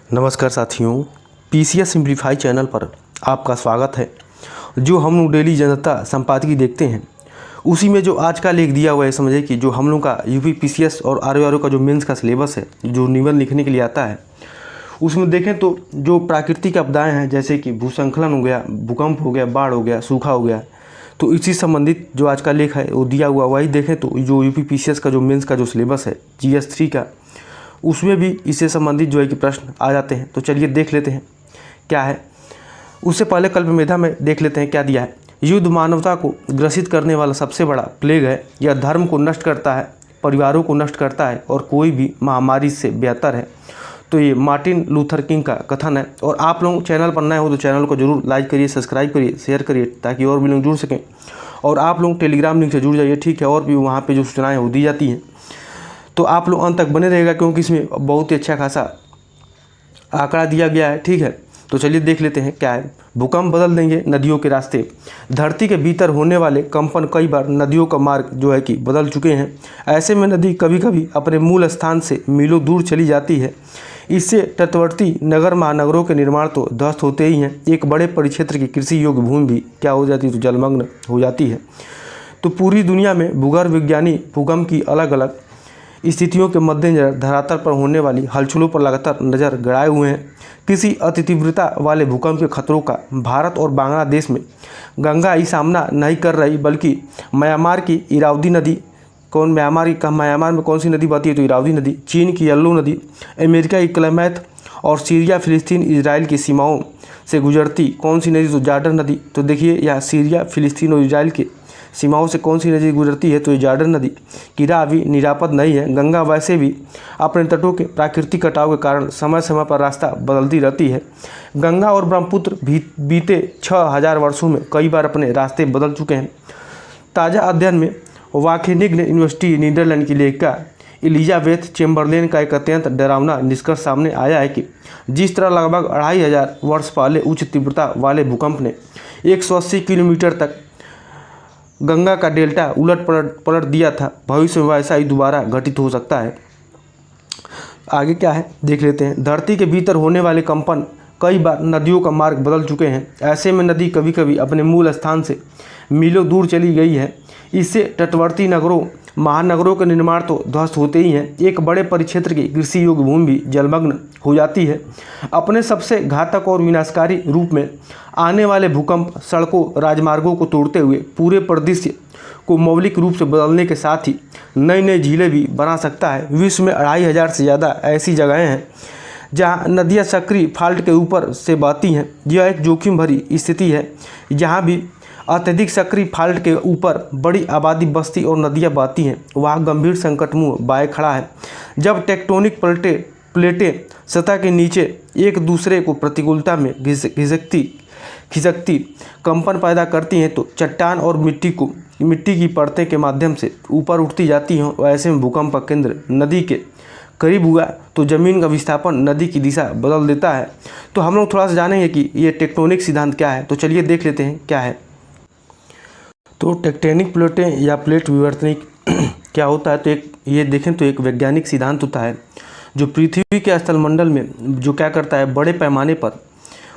नमस्कार साथियों, PCS simplify channel पर आपका स्वागत है। जो हम लोग डेली जनता संपादकी देखते हैं उसी में जो आज का लेख दिया हुआ है, समझे कि जो हम लोग का यूपी पीसीएस और आरओ का जो मेंस का सिलेबस है, जो निबंध लिखने के लिए आता है, उसमें देखें तो जो प्राकृतिक आपदाएं हैं जैसे कि भूस्खलन हो गया, भूकंप हो गया, बाढ़ हो गया, सूखा हो गया, तो इसी संबंधित जो आज का लेख है वो दिया हुआ। वही देखें तो जो यूपी पीसीएस का जो मेंस का जो सिलेबस है जीएस 3 का, उसमें भी इससे संबंधित जो है कि प्रश्न आ जाते हैं। तो चलिए देख लेते हैं क्या है। उससे पहले कल्प मेधा में देख लेते हैं क्या दिया है। युद्ध मानवता को ग्रसित करने वाला सबसे बड़ा प्लेग है। यह धर्म को नष्ट करता है, परिवारों को नष्ट करता है और कोई भी महामारी से बेहतर है। तो ये मार्टिन लूथर किंग का कथन है। और आप लोग चैनल पर नए हो तो चैनल को जरूर लाइक करिए, सब्सक्राइब करिए, शेयर करिए ताकि और भी लोग जुड़ सकें। और आप लोग टेलीग्राम लिंक से जुड़ जाइए, ठीक है। और भी वहाँ पर जो सूचनाएँ वो दी जाती हैं, तो आप लोग अंत तक बने रहेगा क्योंकि इसमें बहुत ही अच्छा खासा आंकड़ा दिया गया है, ठीक है। तो चलिए देख लेते हैं क्या है। भूकंप बदल देंगे नदियों के रास्ते। धरती के भीतर होने वाले कंपन कई बार नदियों का मार्ग जो है कि बदल चुके हैं। ऐसे में नदी कभी कभी अपने मूल स्थान से मीलों दूर चली जाती है। इससे तटवर्ती नगर महानगरों के निर्माण तो ध्वस्त होते ही हैं, एक बड़े परिक्षेत्र की कृषि योग्य भूमि भी क्या हो जाती है, तो जलमग्न हो जाती है। तो पूरी दुनिया में भूगर्भ विज्ञानी भूकंप की अलग अलग स्थितियों के मद्देनजर धरातल पर होने वाली हलचलों पर लगातार नज़र गड़ाए हुए हैं। किसी अति तीव्रता वाले भूकंप के खतरों का भारत और बांग्लादेश में गंगा ही सामना नहीं कर रही, बल्कि म्यांमार की इरावदी नदी, म्यांमार में कौन सी नदी बहती है, तो इरावदी नदी, चीन की येल्लो नदी, अमेरिका की क्लेमेथ और सीरिया फिलिस्तीन इजराइल की सीमाओं से गुजरती कौन सी नदी, तो जॉर्डन नदी। तो देखिए यहाँ सीरिया फिलिस्तीन और इजराइल के सीमाओं से कौन सी नदी गुजरती है, तो ये जॉर्डन नदी की राह अभी निरापद नहीं है। गंगा वैसे भी अपने तटों के प्राकृतिक कटाव के कारण समय समय पर रास्ता बदलती रहती है। गंगा और ब्रह्मपुत्र बीते 6000 वर्षों में कई बार अपने रास्ते बदल चुके हैं। ताज़ा अध्ययन में वाखेनिगन यूनिवर्सिटी नीदरलैंड की लेखिका एलिजाबेथ चेम्बरलेन का एक अत्यंत डरावना निष्कर्ष सामने आया है कि जिस तरह लगभग 2500 वर्ष पहले उच्च तीव्रता वाले भूकंप ने 180 किलोमीटर तक गंगा का डेल्टा उलट पलट दिया था, भविष्य में वैसा ही दोबारा घटित हो सकता है। आगे क्या है देख लेते हैं। धरती के भीतर होने वाले कंपन कई बार नदियों का मार्ग बदल चुके हैं। ऐसे में नदी कभी कभी अपने मूल स्थान से मीलों दूर चली गई है। इससे तटवर्ती नगरों महानगरों के निर्माण तो ध्वस्त होते ही हैं, एक बड़े परिक्षेत्र की कृषि योग्य भूमि भी जलमग्न हो जाती है। अपने सबसे घातक और विनाशकारी रूप में आने वाले भूकंप सड़कों राजमार्गों को तोड़ते हुए पूरे परिदृश्य को मौलिक रूप से बदलने के साथ ही नई नई झीलें भी बना सकता है। विश्व में 2500 से ज़्यादा ऐसी जगहें हैं जहां नदियां सक्रिय फाल्ट के ऊपर से बहती हैं। यह एक जोखिम भरी स्थिति है। जहां भी अत्यधिक सक्रिय फाल्ट के ऊपर बड़ी आबादी बस्ती और नदियां बहती हैं, वहाँ गंभीर संकट मुँह बाए खड़ा है। जब टेक्टोनिक प्लेटें सतह के नीचे एक दूसरे को प्रतिकूलता में खिसकती कंपन पैदा करती हैं, तो चट्टान और मिट्टी की परतें के माध्यम से ऊपर उठती जाती हैं। ऐसे में भूकंप का केंद्र नदी के करीब हुआ तो ज़मीन का विस्थापन नदी की दिशा बदल देता है। तो हम लोग थोड़ा सा जानेंगे कि ये टेक्टोनिक सिद्धांत क्या है। तो चलिए देख लेते हैं क्या है। तो टेक्टोनिक प्लेटें या प्लेट विवर्तनिक क्या होता है, तो ये देखें तो एक वैज्ञानिक सिद्धांत होता है जो पृथ्वी के स्थलमंडल में जो क्या करता है, बड़े पैमाने पर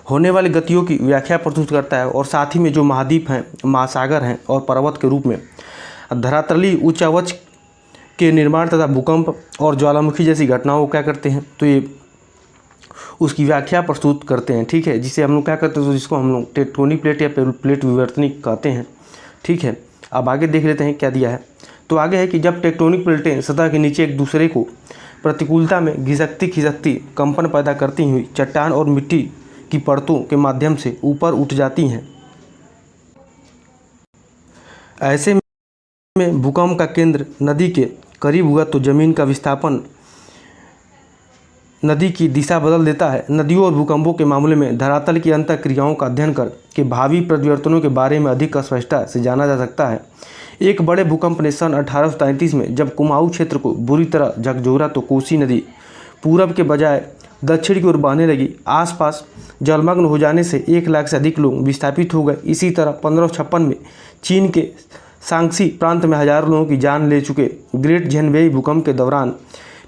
होने वाली गतियों की व्याख्या प्रस्तुत करता है। और साथ ही में जो महाद्वीप हैं, महासागर हैं और पर्वत के रूप में धरातली उच्चावच के निर्माण तथा भूकंप और ज्वालामुखी जैसी घटनाओं को क्या करते हैं, तो ये उसकी व्याख्या प्रस्तुत करते हैं, ठीक है। जिसे हम लोग क्या करते हैं, तो जिसको हम लोग टेक्टोनिक प्लेट या प्लेट विवर्तनिक कहते हैं, ठीक है। अब आगे देख लेते हैं क्या दिया है। तो आगे है कि जब टेक्टोनिक प्लेटें सतह के नीचे एक दूसरे को प्रतिकूलता में खिसकती कंपन पैदा करती हुई चट्टान और मिट्टी की परतों के माध्यम से ऊपर उठ जाती हैं। ऐसे में भूकंप का केंद्र नदी के करीब हुआ तो जमीन का विस्थापन नदी की दिशा बदल देता है। नदियों और भूकंपों के मामले में धरातल की अंतःक्रियाओं का अध्ययन करके भावी परिवर्तनों के बारे में अधिक स्पष्टता से जाना जा सकता है। एक बड़े भूकंप ने सन 1833 में जब कुमाऊं क्षेत्र को बुरी तरह झकझोरा तो कोसी नदी पूरब के बजाय दक्षिण की ओर बहने लगी। आसपास जलमग्न हो जाने से 1 लाख से अधिक लोग विस्थापित हो गए। इसी तरह 1556 में चीन के सांगसी प्रांत में हजारों लोगों की जान ले चुके ग्रेट झेनबेई भूकंप के दौरान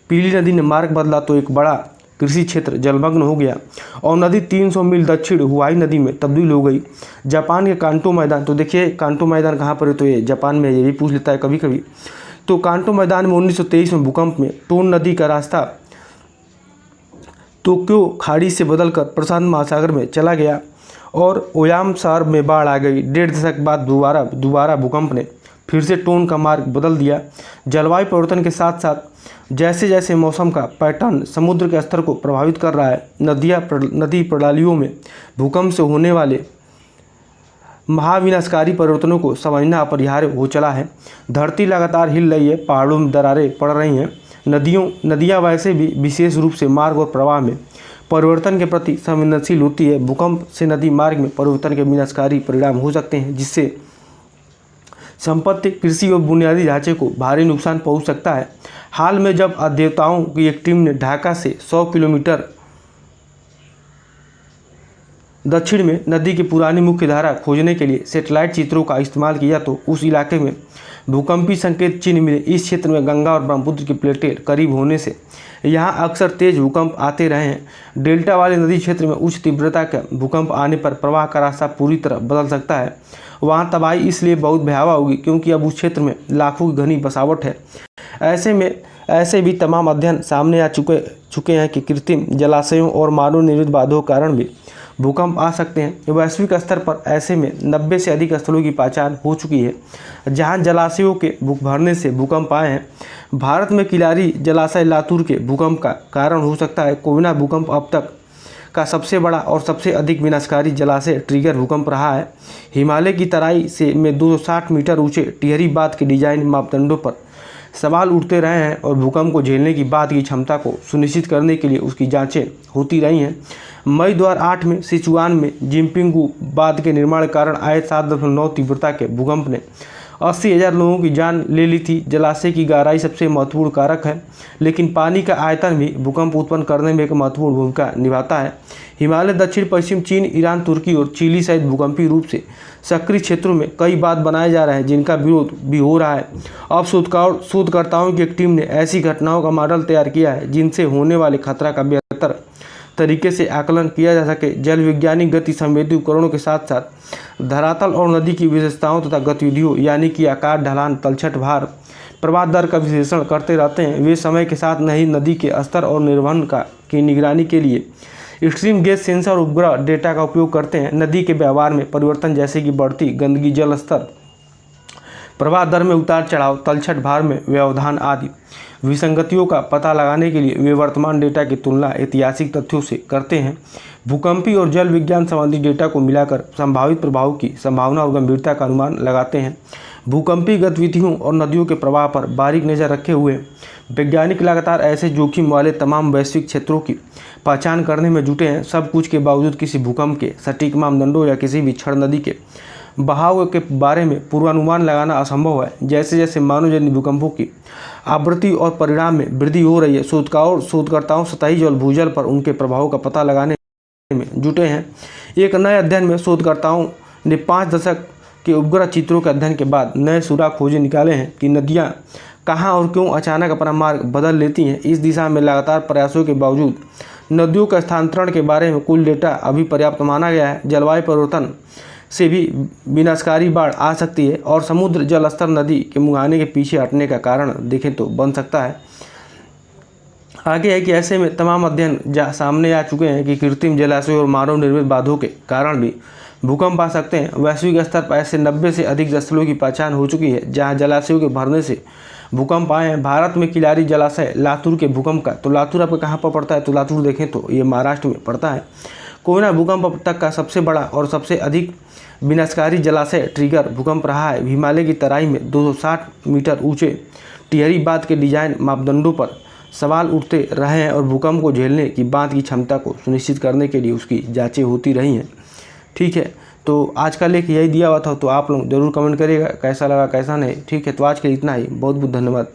पीली नदी ने मार्ग बदला तो एक बड़ा कृषि क्षेत्र जलमग्न हो गया और नदी 300 मील दक्षिण हुआई नदी में तब्दील हो गई। जापान के कांटो मैदान, तो देखिए कांटो मैदान कहाँ पर है, तो ये जापान में, ये भी पूछ लेता है कभी कभी। तो कांटो मैदान में 1923 में भूकंप में टोन नदी का रास्ता तोक्यो खाड़ी से बदलकर प्रशांत महासागर में चला गया और ओयाम शहर में बाढ़ आ गई। 1.5 दशक बाद दोबारा भूकंप ने फिर से टोन का मार्ग बदल दिया। जलवायु परिवर्तन के साथ साथ जैसे जैसे मौसम का पैटर्न समुद्र के स्तर को प्रभावित कर रहा है, नदी प्रणालियों में भूकंप से होने वाले महाविनाशकारी परिवर्तनों को समझना अपरिहार्य हो चला है। धरती लगातार हिल रही है, पहाड़ों में दरारें पड़ रही हैं, नदियाँ वैसे भी विशेष रूप से मार्ग और प्रवाह में परिवर्तन के प्रति संवेदनशील होती है। भूकंप से नदी मार्ग में परिवर्तन के विनाशकारी परिणाम हो सकते हैं, जिससे संपत्ति, कृषि और बुनियादी ढांचे को भारी नुकसान पहुंच सकता है। हाल में जब अध्येताओं की एक टीम ने ढाका से 100 किलोमीटर दक्षिण में नदी की पुरानी मुख्य धारा खोजने के लिए सैटेलाइट चित्रों का इस्तेमाल किया तो उस इलाके में भूकंपी संकेत चिन्ह मिले। इस क्षेत्र में गंगा और ब्रह्मपुत्र की प्लेटें करीब होने से यहाँ अक्सर तेज भूकंप आते रहे हैं। डेल्टा वाले नदी क्षेत्र में उच्च तीव्रता का भूकंप आने पर प्रवाह का रास्ता पूरी तरह बदल सकता है। वहाँ तबाही इसलिए बहुत भयावह होगी क्योंकि अब उस क्षेत्र में लाखों की घनी बसावट है। ऐसे भी तमाम अध्ययन सामने आ चुके हैं कि कृत्रिम जलाशयों और मानव निर्मित बाधाओं के कारण भी भूकंप आ सकते हैं। वैश्विक स्तर पर ऐसे में 90 से अधिक स्थलों की पहचान हो चुकी है जहां जलाशयों के भरने से भूकंप आए हैं। भारत में किलारी जलाशय लातूर के भूकंप का कारण हो सकता है। कोयना भूकंप अब तक का सबसे बड़ा और सबसे अधिक विनाशकारी जलाशय ट्रिगर भूकंप रहा है। हिमालय की तराई में 260 मीटर ऊंचे टिहरी बांध के डिजाइन मापदंडों पर सवाल उठते रहे हैं और भूकंप को झेलने की बांध की क्षमता को सुनिश्चित करने के लिए उसकी जांचें होती रही हैं। मई 2008 में सिचुआन में जिम्पिंगू बांध के निर्माण के कारण आए 7.9 तीव्रता के भूकंप ने 80,000 लोगों की जान ले ली थी। जलाशय की गहराई सबसे महत्वपूर्ण कारक है, लेकिन पानी का आयतन भी भूकंप उत्पन्न करने में एक महत्वपूर्ण भूमिका निभाता है। हिमालय, दक्षिण पश्चिम चीन, ईरान, तुर्की और चिली सहित भूकंपीय रूप से सक्रिय क्षेत्रों में कई बांध बनाए जा रहे हैं जिनका विरोध भी हो रहा है। अब शोधकर्ताओं की एक टीम ने ऐसी घटनाओं का मॉडल तैयार किया है जिनसे होने वाले खतरा का बेहतर तरीके से आकलन किया जा सके। जल वैज्ञानिक गति संवेदी उपकरणों के साथ साथ धरातल और नदी की विशेषताओं तथा गतिविधियों यानी कि आकार, ढलान, तलछट, भार, प्रवाह दर का विश्लेषण करते रहते हैं। वे समय के साथ नई नदी के स्तर और निर्वहन की निगरानी के लिए एक्सट्रीम गेज सेंसर उपग्रह डेटा का उपयोग करते हैं। नदी के व्यवहार में परिवर्तन जैसे कि बढ़ती गंदगी, जल स्तर, प्रवाह दर में उतार चढ़ाव, तलछट, भार में व्यवधान आदि विसंगतियों का पता लगाने के लिए वे वर्तमान डेटा की तुलना ऐतिहासिक तथ्यों से करते हैं। भूकंपीय और जल विज्ञान संबंधी डेटा को मिलाकर संभावित प्रभावों की संभावना और गंभीरता का अनुमान लगाते हैं। भूकंपीय गतिविधियों और नदियों के प्रवाह पर बारीक नज़र रखे हुए वैज्ञानिक लगातार ऐसे जोखिम वाले तमाम वैश्विक क्षेत्रों की पहचान करने में जुटे हैं। सब कुछ के बावजूद किसी भूकंप के सटीक मापदंडों या किसी भी क्षण नदी के बहाव के बारे में पूर्वानुमान लगाना असंभव है। जैसे जैसे मानवजन्य भूकंपों की आवृत्ति और परिणाम में वृद्धि हो रही है, शोधकर्ताओं सतही जल भूजल पर उनके प्रभावों का पता लगाने में जुटे हैं। एक नए अध्ययन में शोधकर्ताओं ने 5 दशक के उपग्रह चित्रों के अध्ययन के बाद नए सुराग खोजे निकाले हैं कि नदियाँ कहाँ और क्यों अचानक अपना मार्ग बदल लेती हैं। इस दिशा में लगातार प्रयासों के बावजूद नदियों का स्थानांतरण के बारे में कुल डेटा अभी पर्याप्त माना गया है। जलवायु परिवर्तन से भी विनाशकारी बाढ़ आ सकती है और समुद्र जल स्तर नदी के मुहाने के पीछे हटने का कारण देखें तो बन सकता है। आगे है कि ऐसे में तमाम अध्ययन सामने आ चुके हैं कि कृत्रिम जलाशयों और मानव निर्मित बांधों के कारण भी भूकंप आ सकते हैं। वैश्विक स्तर पर ऐसे 90 से अधिक स्थलों की पहचान हो चुकी है जहां जलाशयों के भरने से भूकंप आए हैं। भारत में किलारी जलाशय लातूर के भूकंप का, तो लातूर आपको कहाँ पर पड़ता है, तो लातूर देखें तो ये महाराष्ट्र में पड़ता है। कोयना भूकंप अब तक का सबसे बड़ा और सबसे अधिक विनाशकारी जलाशय ट्रिगर भूकंप रहा है। हिमालय की तराई में 260 मीटर ऊंचे टिहरी बांध के डिजाइन मापदंडों पर सवाल उठते रहे हैं और भूकंप को झेलने की बांध की क्षमता को सुनिश्चित करने के लिए उसकी जांचें होती रही हैं। ठीक है, तो आज का लेख यही दिया हुआ था, तो आप लोग ज़रूर कमेंट करिएगा कैसा लगा कैसा नहीं। ठीक है, तो आज के लिए इतना ही। बहुत बहुत धन्यवाद।